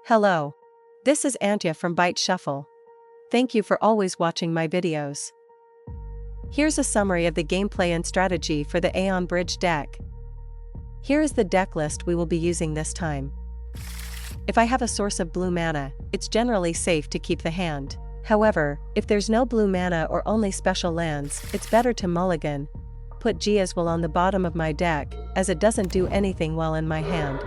Hello. This is Antya from Byte Shuffle. Thank you for always watching my videos. Here's a summary of the gameplay and strategy for the Aeon Bridge deck. Here is the deck list we will be using this time. If I have a source of blue mana, it's generally safe to keep the hand. However, if there's no blue mana or only special lands, it's better to mulligan. Put Giaswell on the bottom of my deck, as it doesn't do anything while in my hand.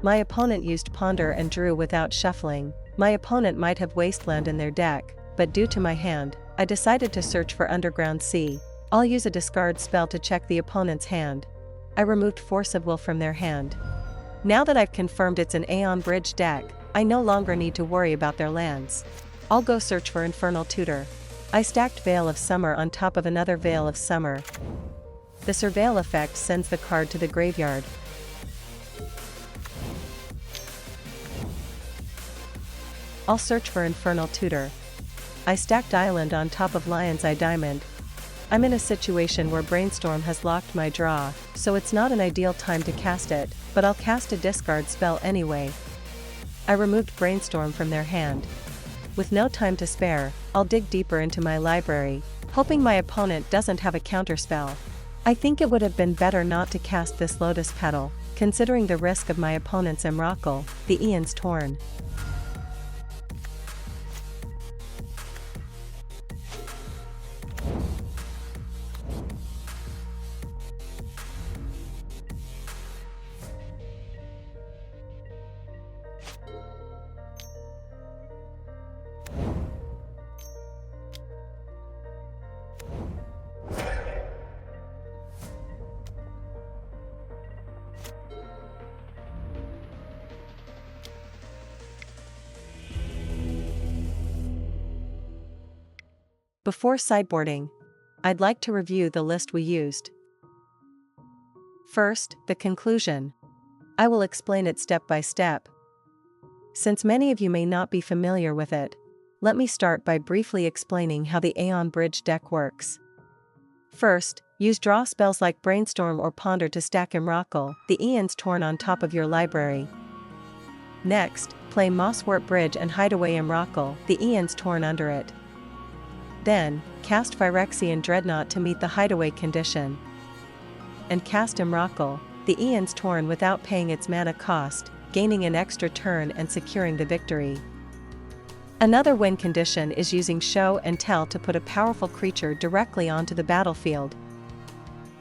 My opponent used Ponder and drew without shuffling. My opponent might have Wasteland in their deck, but due to my hand, I decided to search for Underground Sea. I'll use a discard spell to check the opponent's hand. I removed Force of Will from their hand. Now that I've confirmed it's an Aeon Bridge deck, I no longer need to worry about their lands. I'll go search for Infernal Tutor. I stacked Veil of Summer on top of another Veil of Summer. The Surveil effect sends the card to the graveyard. I'll search for Infernal Tutor. I stacked Island on top of Lion's Eye Diamond. I'm in a situation where Brainstorm has locked my draw, so it's not an ideal time to cast it, but I'll cast a discard spell anyway. I removed Brainstorm from their hand. With no time to spare, I'll dig deeper into my library, hoping my opponent doesn't have a counterspell. I think it would have been better not to cast this Lotus Petal, considering the risk of my opponent's Emrakul, the Aeon's Torn. Before sideboarding, I'd like to review the list we used. First, the conclusion. I will explain it step by step. Since many of you may not be familiar with it, let me start by briefly explaining how the Aeon Bridge deck works. First, use draw spells like Brainstorm or Ponder to stack Emrakul, the Aeon's Torn on top of your library. Next, play Mosswort Bridge and Hideaway Emrakul, the Aeon's Torn under it. Then, cast Phyrexian Dreadnought to meet the hideaway condition. And cast Emrakul, the Aeon's Torn without paying its mana cost, gaining an extra turn and securing the victory. Another win condition is using Show and Tell to put a powerful creature directly onto the battlefield.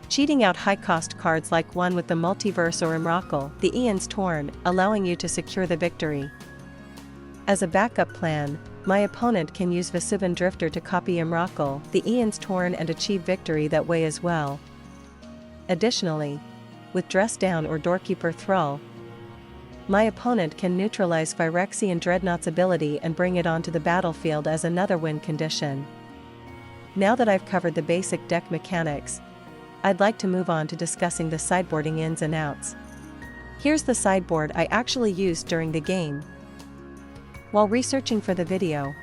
Cheating out high-cost cards like one with the Multiverse or Emrakul, the Aeon's Torn, allowing you to secure the victory. As a backup plan, my opponent can use Vesuvan Drifter to copy Emrakul, the Aeon's Torn and achieve victory that way as well. Additionally, with Dress Down or Doorkeeper Thrall, my opponent can neutralize Phyrexian Dreadnought's ability and bring it onto the battlefield as another win condition. Now that I've covered the basic deck mechanics, I'd like to move on to discussing the sideboarding ins and outs. Here's the sideboard I actually used during the game. While researching for the video,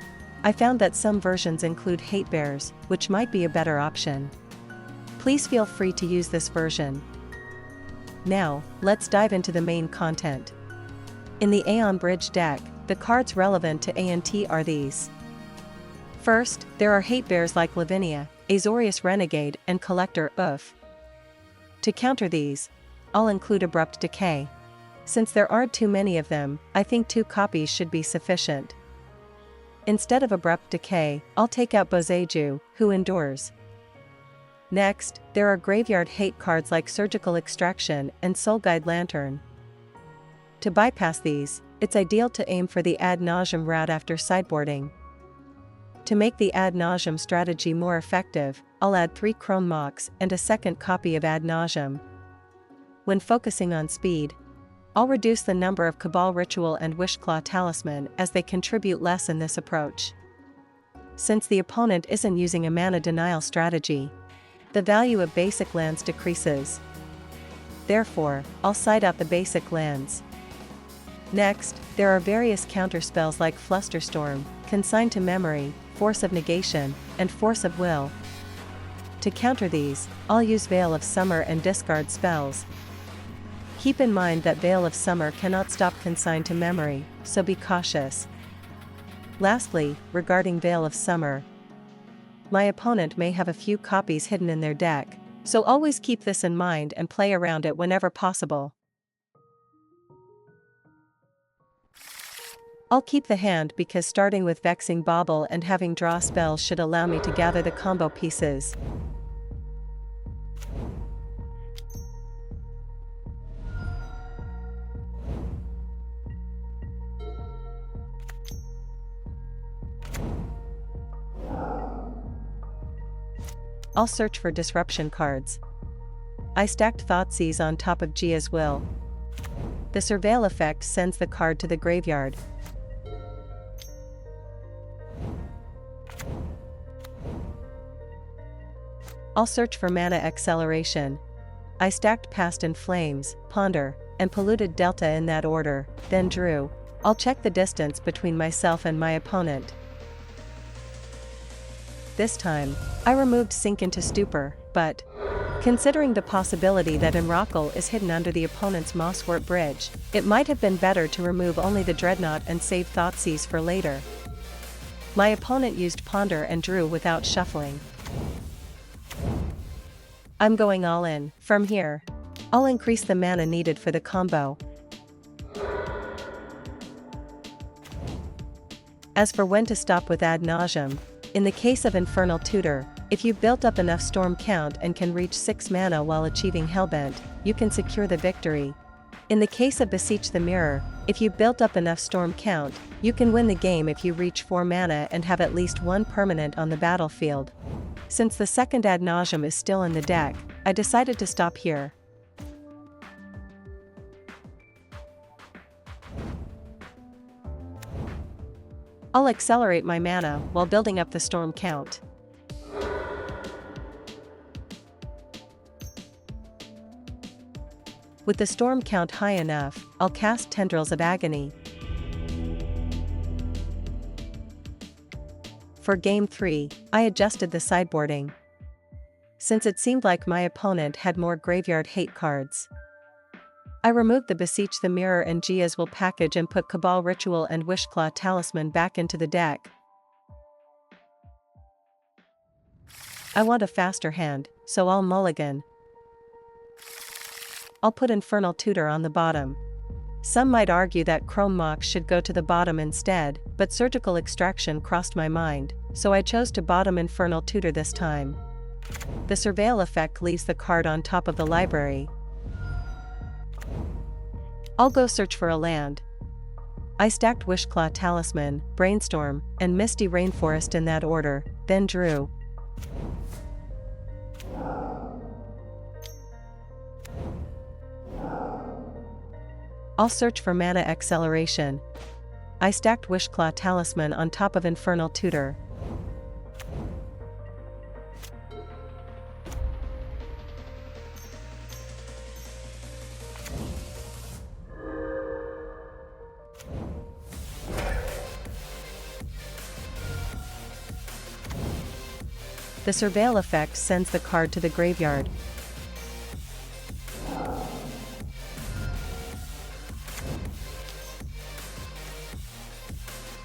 I found that some versions include Hate Bears, which might be a better option. Please feel free to use this version. Now, let's dive into the main content. In the Aeon Bridge deck, the cards relevant to ANT are these. First, there are Hate Bears like Lavinia, Azorius Renegade, and Collector Uff. To counter these, I'll include Abrupt Decay. Since there aren't too many of them, I think 2 copies should be sufficient. Instead of Abrupt Decay, I'll take out Boseiju, who endures. Next, there are graveyard hate cards like Surgical Extraction and Soulguide Lantern. To bypass these, it's ideal to aim for the Ad Nauseam route after sideboarding. To make the Ad Nauseam strategy more effective, I'll add 3 Chrome Mox and a second copy of Ad Nauseam. When focusing on speed, I'll reduce the number of Cabal Ritual and Wishclaw Talisman as they contribute less in this approach. Since the opponent isn't using a mana denial strategy, the value of basic lands decreases. Therefore, I'll side out the basic lands. Next, there are various counterspells like Flusterstorm, Consign to Memory, Force of Negation, and Force of Will. To counter these, I'll use Veil of Summer and discard spells. Keep in mind that Veil of Summer cannot stop consigned to memory, so be cautious. Lastly, regarding Veil of Summer, my opponent may have a few copies hidden in their deck, so always keep this in mind and play around it whenever possible. I'll keep the hand because starting with Vexing Bauble and having draw spells should allow me to gather the combo pieces. I'll search for disruption cards. I stacked Thoughtseize on top of Gia's Will. The Surveil effect sends the card to the graveyard. I'll search for Mana Acceleration. I stacked Past in Flames, Ponder, and Polluted Delta in that order, then drew. I'll check the distance between myself and my opponent. This time, I removed Sink into Stupor, but considering the possibility that Enrockle is hidden under the opponent's Mosswort Bridge, it might have been better to remove only the Dreadnought and save Thoughtseize for later. My opponent used Ponder and drew without shuffling. I'm going all in. From here, I'll increase the mana needed for the combo. As for when to stop with Ad Nauseam, in the case of Infernal Tutor, if you've built up enough Storm count and can reach 6 mana while achieving Hellbent, you can secure the victory. In the case of Beseech the Mirror, if you built up enough Storm count, you can win the game if you reach 4 mana and have at least one permanent on the battlefield. Since the second Ad Nauseam is still in the deck, I decided to stop here. I'll accelerate my mana while building up the Storm count. With the Storm count high enough, I'll cast Tendrils of Agony. For Game 3, I adjusted the sideboarding, since it seemed like my opponent had more graveyard hate cards. I removed the Beseech the Mirror and Gia's Will package and put Cabal Ritual and Wishclaw Talisman back into the deck. I want a faster hand, so I'll mulligan. I'll put Infernal Tutor on the bottom. Some might argue that Chrome Mox should go to the bottom instead, but Surgical Extraction crossed my mind, so I chose to bottom Infernal Tutor this time. The Surveil effect leaves the card on top of the library. I'll go search for a land. I stacked Wishclaw Talisman, Brainstorm, and Misty Rainforest in that order, then drew. I'll search for Mana Acceleration. I stacked Wishclaw Talisman on top of Infernal Tutor. The Surveil effect sends the card to the graveyard.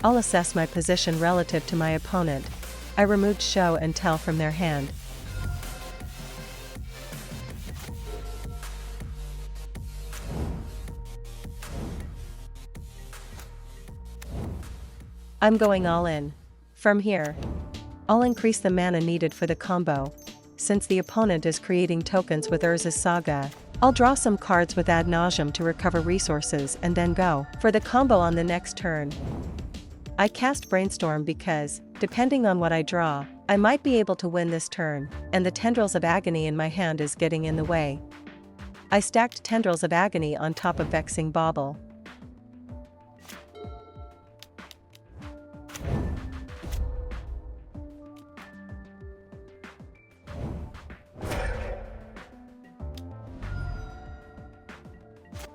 I'll assess my position relative to my opponent. I removed Show and Tell from their hand. I'm going all in. From here, I'll increase the mana needed for the combo. Since the opponent is creating tokens with Urza's Saga, I'll draw some cards with Ad Nauseam to recover resources and then go for the combo on the next turn. I cast Brainstorm because, depending on what I draw, I might be able to win this turn, and the Tendrils of Agony in my hand is getting in the way. I stacked Tendrils of Agony on top of Vexing Bauble.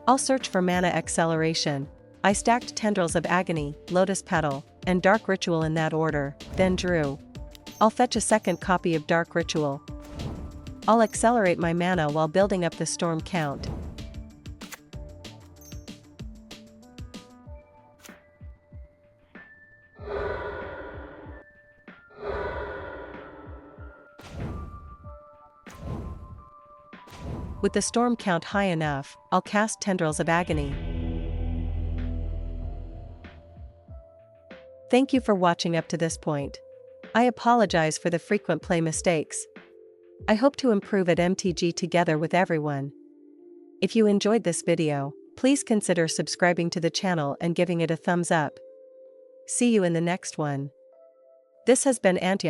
I'll search for Mana Acceleration. I stacked Tendrils of Agony, Lotus Petal, and Dark Ritual in that order, then drew. I'll fetch a second copy of Dark Ritual. I'll accelerate my mana while building up the Storm count. With the storm count high enough, I'll cast Tendrils of Agony. Thank you for watching up to this point. I apologize for the frequent play mistakes. I hope to improve at MTG together with everyone. If you enjoyed this video, please consider subscribing to the channel and giving it a thumbs up. See you in the next one. This has been ANT,